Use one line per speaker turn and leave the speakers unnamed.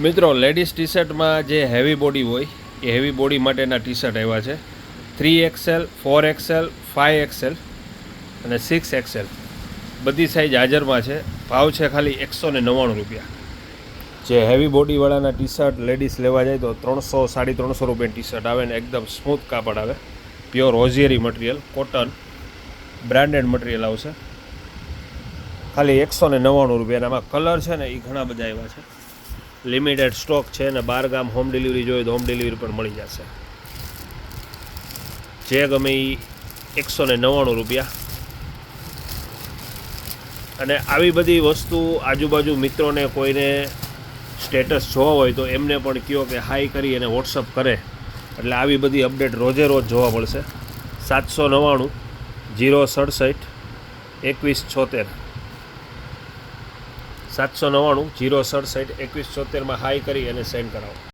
મિત્રો ladies T શર્ટમાં જે heavy body હોય એ હેવી બોડી માટેના ટી શર્ટ આવ્યા છે 3XL 4XL 5XL અને 6XL બધી સાઇઝ હાજરમાં છે. ભાવ છે ખાલી 199 રૂપિયા. જે હેવી બોડીવાળાના ટી શર્ટ લેડીઝ લેવા જાય તો 300-350 રૂપિયાની ટી શર્ટ આવે ને એકદમ સ્મૂથ કાપડ આવે, pure હોઝિયરી material, cotton branded material આવશે. ખાલી 199 રૂપિયા. આમાં કલર છે ને એ ઘણા બધા આવ્યા છે. લિમિટેડ સ્ટોક છે ને 12 ગામ હોમ ડિલિવરી જોઈએ તો હોમ ડિલિવરી પણ મળી જશે. જે ગમે એ 199 રૂપિયા. અને આવી બધી વસ્તુ આજુબાજુ મિત્રોને કોઈને સ્ટેટસ જોવા હોય તો એમને પણ કહો કે હાઈ કરી અને વોટ્સઅપ કરે, એટલે આવી બધી અપડેટ રોજે રોજ જોવા મળશે. 799 067 2176 799 067 2176 હાઈ કરી અને સેન્ડ કરાવો.